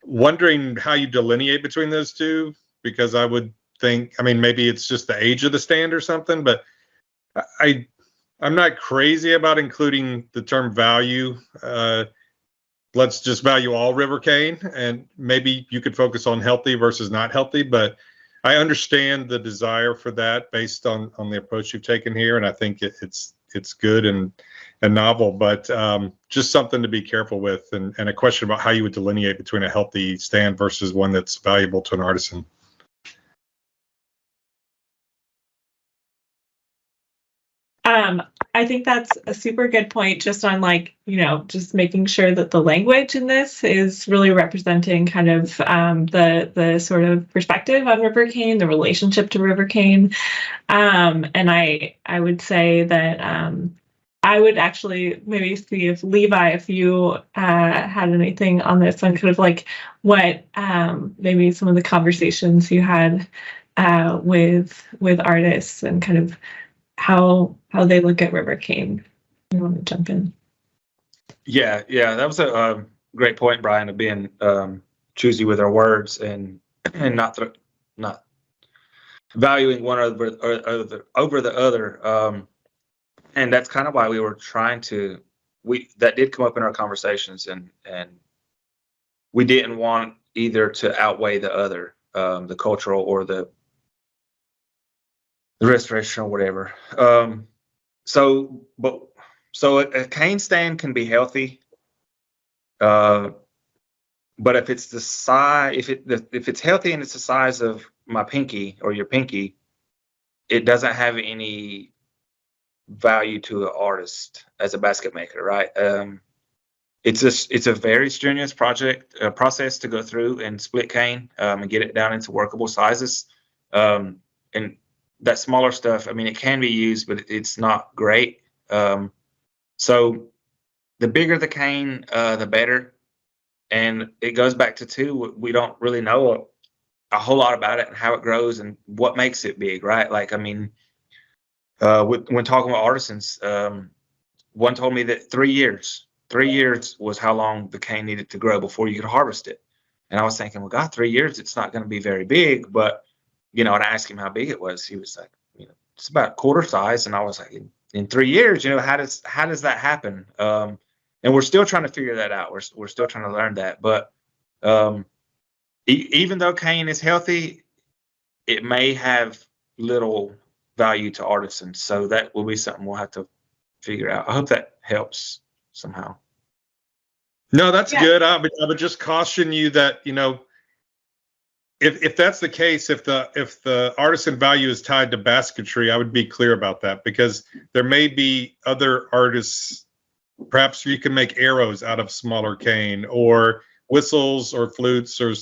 Wondering how you delineate between those two, because I would think, I mean, maybe it's just the age of the stand or something, but I'm not crazy about including the term value. Let's just value all Rivercane, and maybe you could focus on healthy versus not healthy, but I understand the desire for that based on the approach you've taken here, and I think it's good and novel, but just something to be careful with, and a question about how you would delineate between a healthy stand versus one that's valuable to an artisan. I think that's a super good point, just on like, just making sure that the language in this is really representing kind of the sort of perspective on river cane, the relationship to river cane. And I would say that I would actually maybe see if Levi, if you had anything on this, on kind of like what maybe some of the conversations you had with artists and kind of how they look at river cane. You want to jump in? Yeah, that was a great point, Brian, of being choosy with our words and not valuing one over the other. And that's kind of why we were trying to. That did come up in our conversations, and we didn't want either to outweigh the other, the cultural or the restoration or whatever. So a cane stand can be healthy, but if it's the size, if it's healthy and it's the size of my pinky or your pinky, it doesn't have any value to the artist as a basket maker, right? It's a very strenuous process to go through and split cane and get it down into workable sizes. And that smaller stuff, I mean, it can be used, but it's not great. So the bigger the cane, the better. And it goes back to too, we don't really know a whole lot about it and how it grows and what makes it big, right? Like, I mean, when talking with artisans, one told me that 3 years was how long the cane needed to grow before you could harvest it. And I was thinking, well, God, 3 years, it's not going to be very big. But, and I asked him how big it was. He was like, it's about quarter size. And I was like, in 3 years, how does that happen? And we're still trying to figure that out. We're still trying to learn that. But even though cane is healthy, it may have little value to artisans. So that will be something we'll have to figure out. I hope that helps somehow. No, that's good. I would just caution you that, if that's the case, if the artisan value is tied to basketry, I would be clear about that, because there may be other artists. Perhaps you can make arrows out of smaller cane, or whistles or flutes, or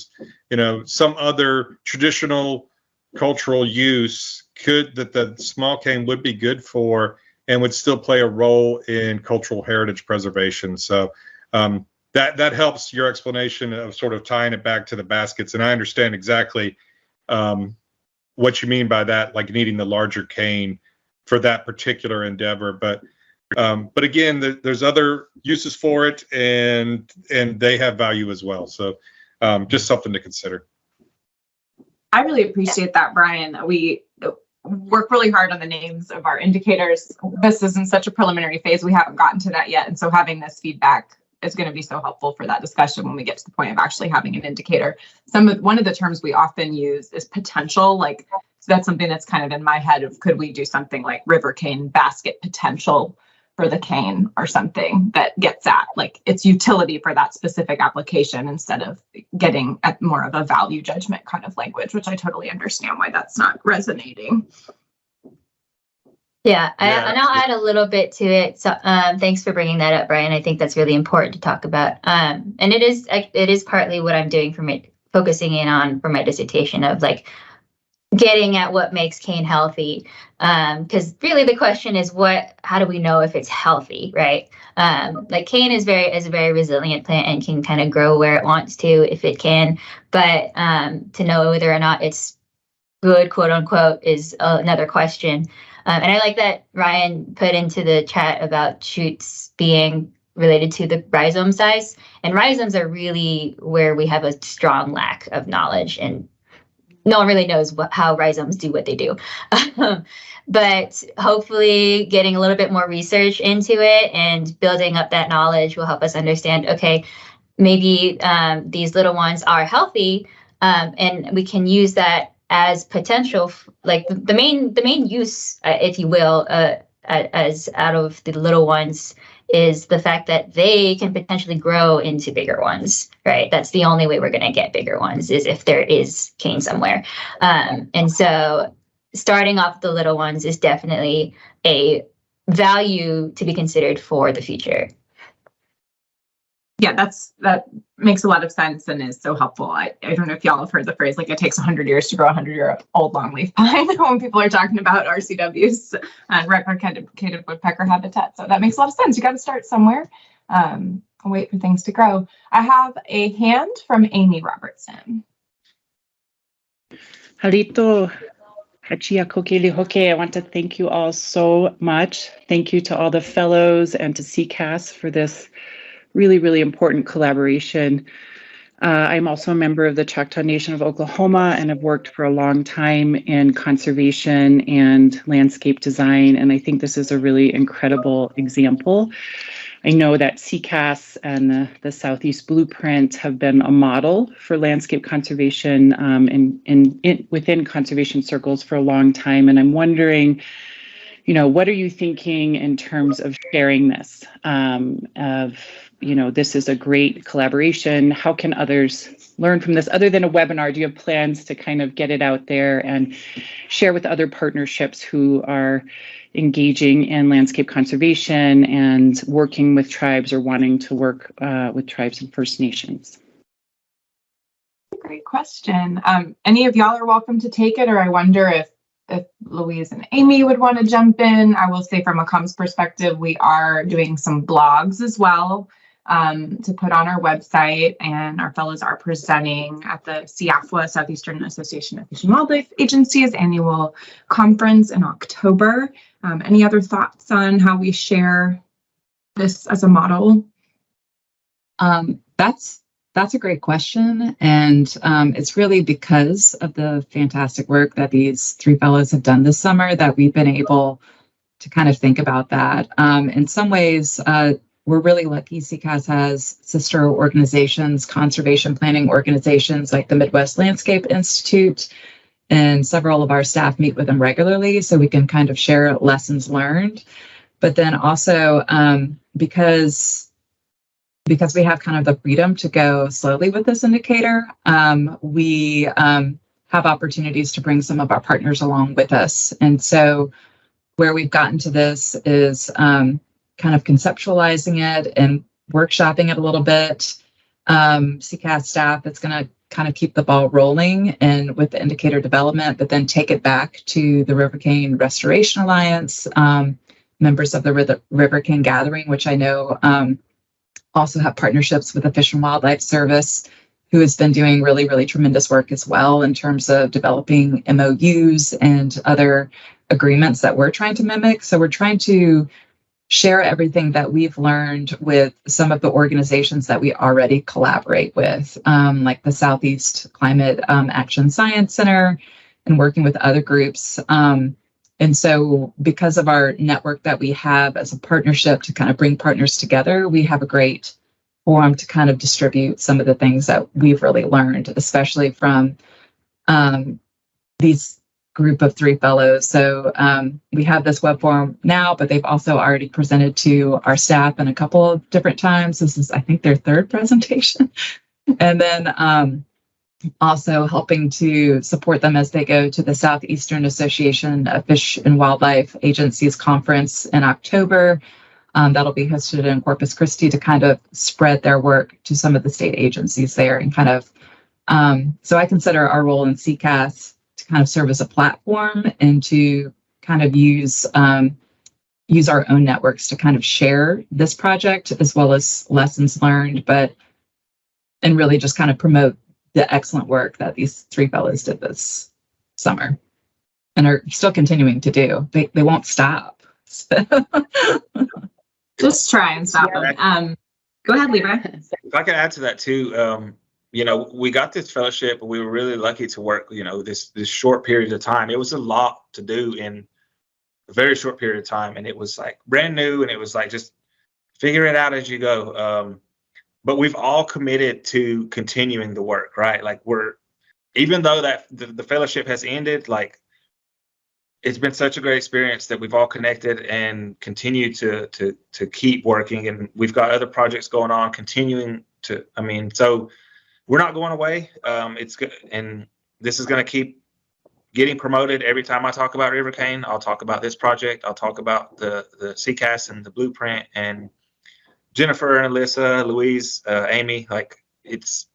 some other traditional cultural use that the small cane would be good for and would still play a role in cultural heritage preservation. So that helps your explanation of sort of tying it back to the baskets. And I understand exactly what you mean by that, like needing the larger cane for that particular endeavor. But again, there's other uses for it, and they have value as well. So just something to consider. I really appreciate that, Brian, that we work really hard on the names of our indicators. This is in such a preliminary phase. We haven't gotten to that yet. And so having this feedback is going to be so helpful for that discussion when we get to the point of actually having an indicator. One of the terms we often use is potential. So that's something that's kind of in my head of, could we do something like river cane basket potential for the cane, or something that gets at its utility for that specific application, instead of getting at more of a value judgment kind of language, which I totally understand why that's not resonating. Yeah, and I'll add a little bit to it. So thanks for bringing that up, Brian. I think that's really important to talk about. And it is partly what I'm doing focusing in on for my dissertation, of getting at what makes cane healthy. Because really the question is, how do we know if it's healthy, right? Cane is a very resilient plant and can kind of grow where it wants to if it can. But to know whether or not it's good, quote unquote, is another question. And I like that Ryan put into the chat about shoots being related to the rhizome size. And rhizomes are really where we have a strong lack of knowledge, and no one really knows how rhizomes do what they do. But hopefully getting a little bit more research into it and building up that knowledge will help us understand, okay, maybe these little ones are healthy, and we can use that as potential, like the main use, if you will, as out of the little ones is the fact that they can potentially grow into bigger ones, right? That's the only way we're going to get bigger ones is if there is cane somewhere. And so starting off the little ones is definitely a value to be considered for the future. Yeah, that makes a lot of sense and is so helpful. I don't know if y'all have heard the phrase, like it takes 100 years to grow a 100-year-old longleaf pine when people are talking about RCWs and replicated woodpecker habitat. So that makes a lot of sense. You got to start somewhere and wait for things to grow. I have a hand from Amy Robertson. Halito, Hachia Kokele Hoke, I want to thank you all so much. Thank you to all the fellows and to SECAS for this really, really important collaboration. I'm also a member of the Choctaw Nation of Oklahoma and have worked for a long time in conservation and landscape design. And I think this is a really incredible example. I know that SECAS and the Southeast Blueprint have been a model for landscape conservation within conservation circles for a long time. And I'm wondering, what are you thinking in terms of sharing this? This is a great collaboration. How can others learn from this? Other than a webinar, do you have plans to kind of get it out there and share with other partnerships who are engaging in landscape conservation and working with tribes or wanting to work with tribes and First Nations? Great question. Any of y'all are welcome to take it, or I wonder if Louise and Amy would want to jump in. I will say from a comms perspective, we are doing some blogs as well to put on our website, and our fellows are presenting at the SEAFWA, Southeastern Association of Fish and Wildlife Agencies annual conference in October. Any other thoughts on how we share this as a model? That's a great question. And it's really because of the fantastic work that these three fellows have done this summer that we've been able to kind of think about that. In some ways, we're really lucky. SECAS has sister organizations, conservation planning organizations like the Midwest Landscape Institute, and several of our staff meet with them regularly so we can kind of share lessons learned. But then also because we have kind of the freedom to go slowly with this indicator, we have opportunities to bring some of our partners along with us. And so where we've gotten to this is kind of conceptualizing it and workshopping it a little bit. SECAS staff is going to kind of keep the ball rolling and with the indicator development, but then take it back to the Rivercane Restoration Alliance, members of the Rivercane Gathering, which I know also have partnerships with the Fish and Wildlife Service, who has been doing really, really tremendous work as well in terms of developing MOUs and other agreements that we're trying to mimic. So we're trying to share everything that we've learned with some of the organizations that we already collaborate with, like the Southeast Climate Action Science Center, and working with other groups. And so because of our network that we have as a partnership to kind of bring partners together, we have a great forum to kind of distribute some of the things that we've really learned, especially from these group of three fellows. So we have this web forum now, but they've also already presented to our staff in a couple of different times. This is, I think, their third presentation. And then also helping to support them as they go to the Southeastern Association of Fish and Wildlife Agencies conference in October. That'll be hosted in Corpus Christi to kind of spread their work to some of the state agencies there and kind of, so I consider our role in SECAS to kind of serve as a platform and to kind of use our own networks to kind of share this project as well as lessons learned, and really just kind of promote the excellent work that these three fellows did this summer and are still continuing to do. They won't stop. So. Just try and stop them. Go ahead, Levi. If I could add to that too, we got this fellowship, but we were really lucky to work, this short period of time. It was a lot to do in a very short period of time. And it was like brand new, and it was like, just figure it out as you go. But we've all committed to continuing the work, right? Like even though that the fellowship has ended, like, it's been such a great experience that we've all connected and continue to keep working. And we've got other projects going on, continuing to, I mean, so we're not going away. It's good. And this is going to keep getting promoted. Every time I talk about Rivercane, I'll talk about this project. I'll talk about the SECAS and the blueprint, and Jennifer and Alyssa, Louise, Amy, like, it's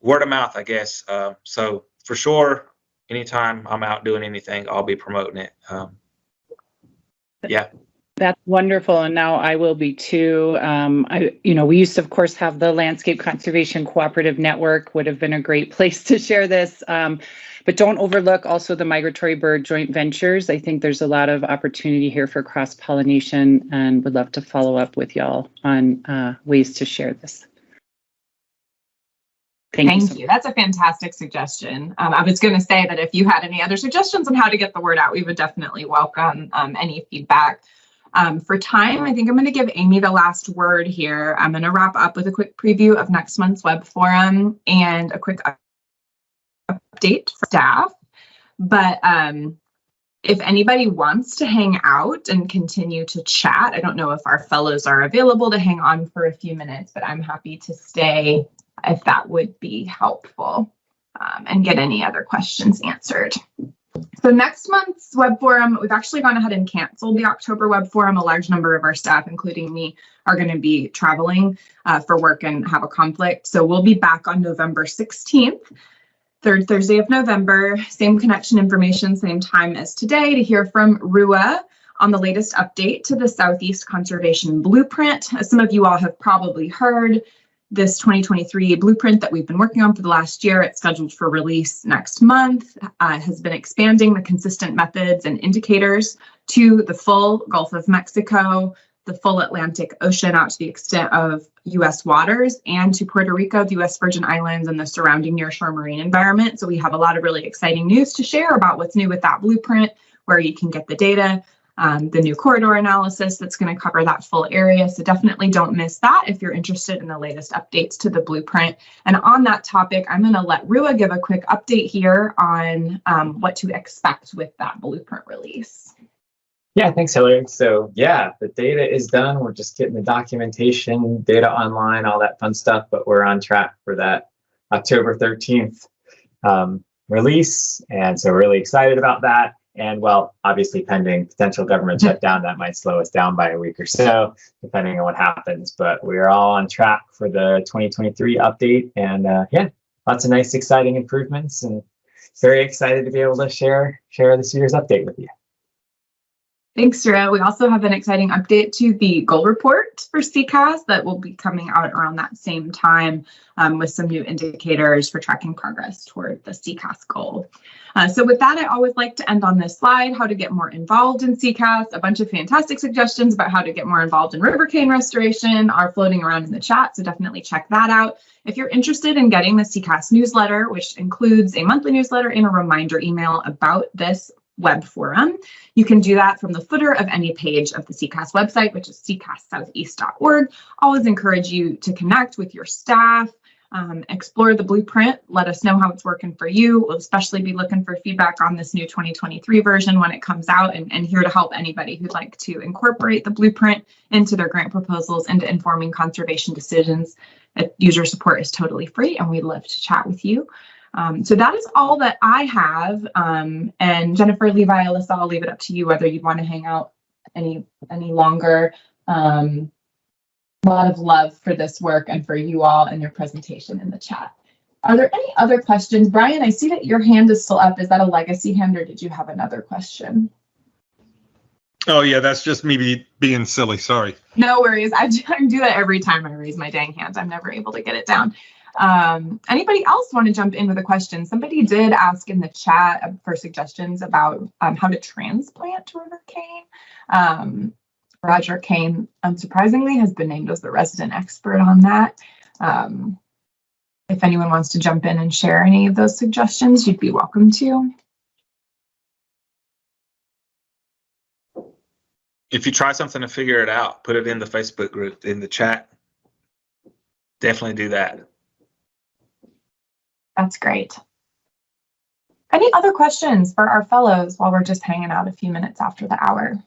word of mouth, I guess. So for sure, anytime I'm out doing anything, I'll be promoting it. Yeah. That's wonderful. And now I will be too. We used to, of course, have the Landscape Conservation Cooperative Network, would have been a great place to share this. But don't overlook also the migratory bird joint ventures. I think there's a lot of opportunity here for cross-pollination, and would love to follow up with y'all on ways to share this. Thank you. That's a fantastic suggestion. I was going to say that if you had any other suggestions on how to get the word out, we would definitely welcome any feedback. For time, I think I'm going to give Amy the last word here. I'm going to wrap up with a quick preview of next month's web forum and a quick update for staff. But if anybody wants to hang out and continue to chat, I don't know if our fellows are available to hang on for a few minutes, but I'm happy to stay if that would be helpful, and get any other questions answered. So next month's web forum, we've actually gone ahead and canceled the October web forum. A large number of our staff, including me, are going to be traveling for work and have a conflict. So we'll be back on November 16th, third Thursday of November, same connection information, same time as today, to hear from Rua on the latest update to the Southeast Conservation Blueprint. As some of you all have probably heard, this 2023 blueprint that we've been working on for the last year, it's scheduled for release next month, has been expanding the consistent methods and indicators to the full Gulf of Mexico, the full Atlantic Ocean out to the extent of U.S. waters, and to Puerto Rico, the U.S. Virgin Islands, and the surrounding nearshore marine environment. So we have a lot of really exciting news to share about what's new with that blueprint, where you can get the data, the new corridor analysis that's going to cover that full area. So definitely don't miss that if you're interested in the latest updates to the blueprint. And on that topic, I'm going to let Rua give a quick update here on what to expect with that blueprint release. Yeah, thanks, Hillary. So yeah, the data is done. We're just getting the documentation, data online, all that fun stuff, but we're on track for that October 13th release. And so we're really excited about that. And well, obviously pending potential government shutdown, that might slow us down by a week or so, depending on what happens. But we're all on track for the 2023 update. And yeah, lots of nice, exciting improvements, and very excited to be able to share this year's update with you. Thanks, Sarah. We also have an exciting update to the goal report for SECAS that will be coming out around that same time, with some new indicators for tracking progress toward the SECAS goal. So with that, I always like to end on this slide, how to get more involved in SECAS. A bunch of fantastic suggestions about how to get more involved in rivercane restoration are floating around in the chat, so definitely check that out. If you're interested in getting the SECAS newsletter, which includes a monthly newsletter and a reminder email about this web forum, you can do that from the footer of any page of the SECAS website, which is secassoutheast.org. Always encourage you to connect with your staff, explore the blueprint, let us know how it's working for you. We'll especially be looking for feedback on this new 2023 version when it comes out, and here to help anybody who'd like to incorporate the blueprint into their grant proposals, into informing conservation decisions. User support is totally free, and we'd love to chat with you. So that is all that I have. And Jennifer, Levi, Alyssa, I'll leave it up to you whether you'd want to hang out any longer. A lot of love for this work and for you all and your presentation in the chat. Are there any other questions? Brian, I see that your hand is still up. Is that a legacy hand, or did you have another question? Oh yeah, that's just me being silly, sorry. No worries, I do that every time I raise my dang hand. I'm never able to get it down. Anybody else want to jump in with a question? Somebody did ask in the chat for suggestions about how to transplant rivercane. Roger Kane, unsurprisingly, has been named as the resident expert on that. If anyone wants to jump in and share any of those suggestions, you'd be welcome to. If you try something to figure it out, put it in the Facebook group, in the chat. Definitely do that. That's great. Any other questions for our fellows while we're just hanging out a few minutes after the hour?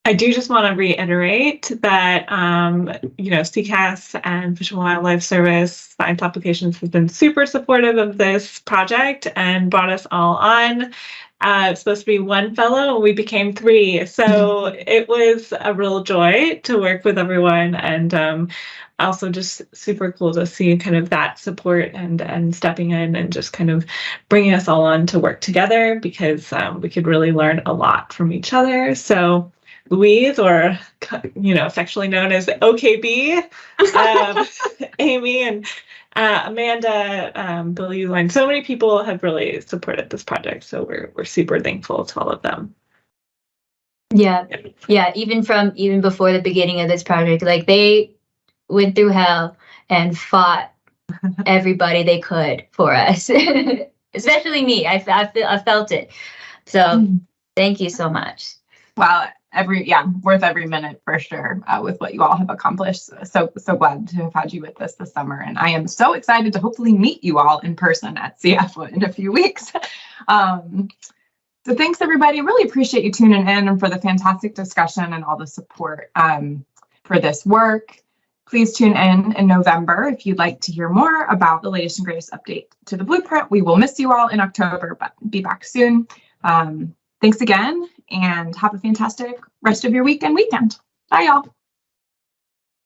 I do just want to reiterate that, SECAS and Fish and Wildlife Service Science Applications has been super supportive of this project and brought us all on. It's supposed to be one fellow, and we became 3. So it was a real joy to work with everyone, and also just super cool to see kind of that support and stepping in and just kind of bringing us all on to work together, because we could really learn a lot from each other. So Louise, or affectionately known as OKB, Amy and Amanda, Billy, Uline. So many people have really supported this project, so we're super thankful to all of them. Yeah. Even before the beginning of this project, like they went through hell and fought everybody they could for us, especially me. I felt it. So thank you so much. Wow. Worth every minute for sure, with what you all have accomplished. So glad to have had you with us this summer. And I am so excited to hopefully meet you all in person at CF in a few weeks. So thanks, everybody. Really appreciate you tuning in and for the fantastic discussion and all the support for this work. Please tune in November if you'd like to hear more about the latest and greatest update to the blueprint. We will miss you all in October, but be back soon. Thanks again, and have a fantastic rest of your week and weekend. Bye, y'all.